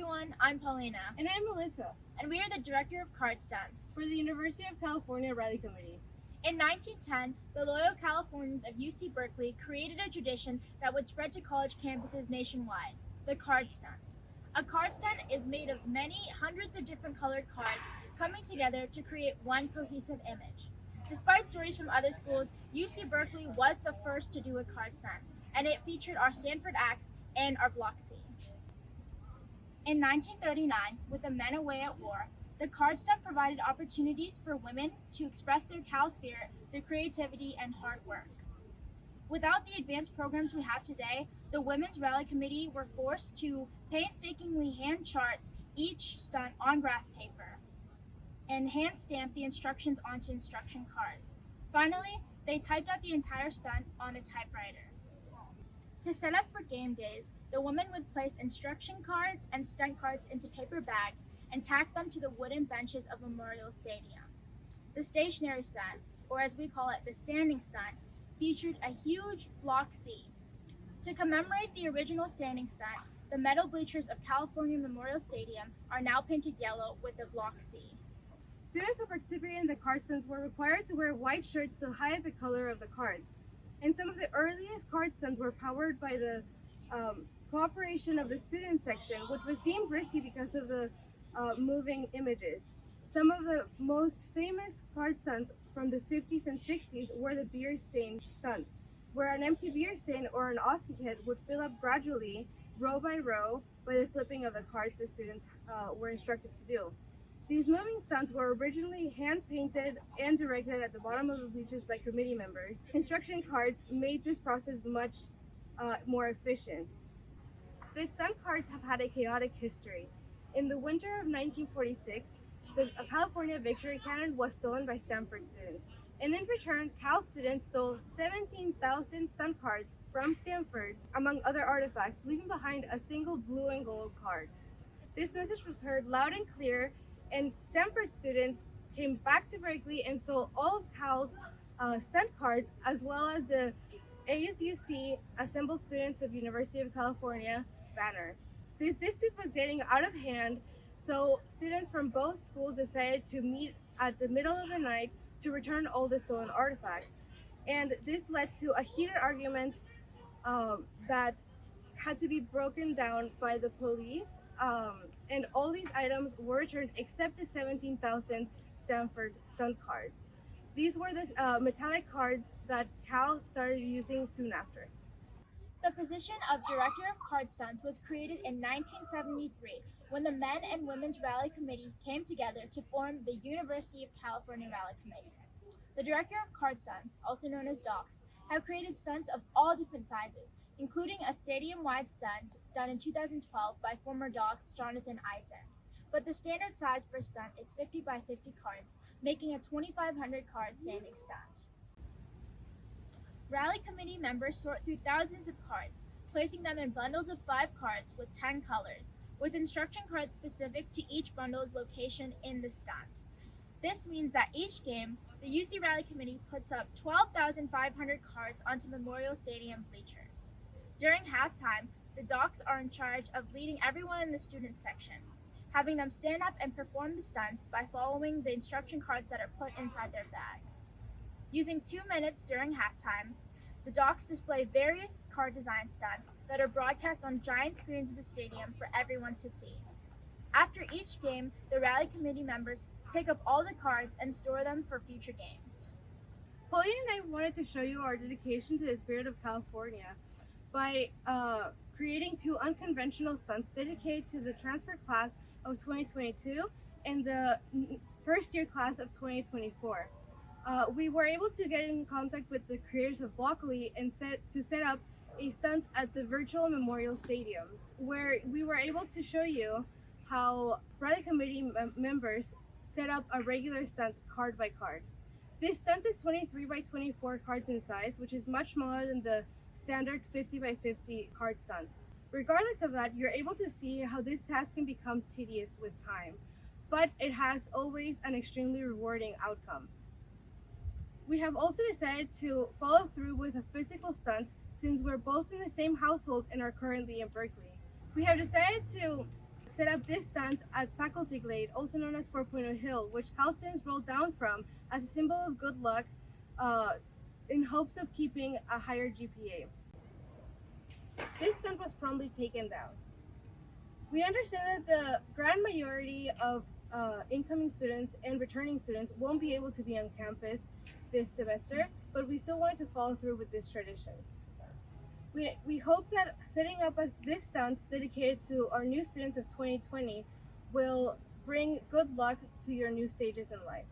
everyone, I'm Paulina, And I'm Melissa and we are the director of Card Stunts. for the University of California Rally Committee. In 1910, the loyal Californians of UC Berkeley created a tradition that would spread to college campuses nationwide, the card stunt. A card stunt is made of many hundreds of different colored cards coming together to create one cohesive image. Despite stories from other schools, UC Berkeley was the first to do a card stunt, and it featured our Stanford acts and our Block C. In 1939, with the men away at war, the card stunt provided opportunities for women to express their Cal spirit, their creativity, and hard work. Without the advanced programs we have today, the Women's Rally Committee were forced to painstakingly hand chart each stunt on graph paper and hand stamp the instructions onto instruction cards. Finally, they typed out the entire stunt on a typewriter. To set up for game days, the women would place instruction cards and stunt cards into paper bags and tack them to the wooden benches of Memorial Stadium. The stationary stunt, or as we call it, the standing stunt, featured a huge Block C. To commemorate the original standing stunt, the metal bleachers of California Memorial Stadium are now painted yellow with the Block C. Students who participated in the card stunts were required to wear white shirts to hide the color of the cards. And some of the earliest card stunts were powered by the cooperation of the student section, which was deemed risky because of the moving images. Some of the most famous card stunts from the 50s and 60s were the beer stain stunts, where an empty beer stain or an Oski head would fill up gradually, row by row, by the flipping of the cards the students were instructed to do. These moving stunts were originally hand-painted and directed at the bottom of the bleachers by committee members. Instruction cards made this process much more efficient. The stunt cards have had a chaotic history. In the winter of 1946, the California Victory Cannon was stolen by Stanford students. And in return, Cal students stole 17,000 stunt cards from Stanford, among other artifacts, leaving behind a single blue and gold card. This message was heard loud and clear, and Stanford students came back to Berkeley and stole all of Cal's stunt cards, as well as the ASUC Assembled Students of University of California banner. This dispute was getting out of hand, so students from both schools decided to meet at the middle of the night to return all the stolen artifacts. And this led to a heated argument that had to be broken down by the police. And all these items were returned except the 17,000 Stanford stunt cards. These were the metallic cards that Cal started using soon after. The position of Director of Card Stunts was created in 1973 when the Men and Women's Rally Committee came together to form the University of California Rally Committee. The Director of Card Stunts, also known as DOCS, have created stunts of all different sizes, including a stadium-wide stunt done in 2012 by former DOCS Jonathan Eisen. But the standard size for a stunt is 50 by 50 cards, making a 2,500 card standing stunt. Rally committee members sort through thousands of cards, placing them in bundles of 5 cards with 10 colors, with instruction cards specific to each bundle's location in the stunt. This means that each game, the UC Rally Committee puts up 12,500 cards onto Memorial Stadium bleachers. During halftime, the docs are in charge of leading everyone in the student section, having them stand up and perform the stunts by following the instruction cards that are put inside their bags. Using 2 minutes during halftime, the docs display various card design stunts that are broadcast on giant screens of the stadium for everyone to see. After each game, the rally committee members pick up all the cards and store them for future games. Pauline and I wanted to show you our dedication to the spirit of California by creating 2 unconventional stunts dedicated to the transfer class of 2022 and the first year class of 2024. We were able to get in contact with the creators of Blockly and set up a stunt at the virtual Memorial Stadium, where we were able to show you how rally committee members set up a regular stunt card by card. This stunt is 23 by 24 cards in size, which is much smaller than the standard 50 by 50 card stunt. Regardless of that, you're able to see how this task can become tedious with time, but it has always an extremely rewarding outcome. We have also decided to follow through with a physical stunt since we're both in the same household and are currently in Berkeley. We have decided to set up this stunt at Faculty Glade, also known as 4.0 Hill, which Cal students rolled down from as a symbol of good luck in hopes of keeping a higher GPA. This stunt was promptly taken down. We understand that the grand majority of incoming students and returning students won't be able to be on campus this semester, but we still wanted to follow through with this tradition. We hope that setting up this stunt dedicated to our new students of 2020 will bring good luck to your new stages in life.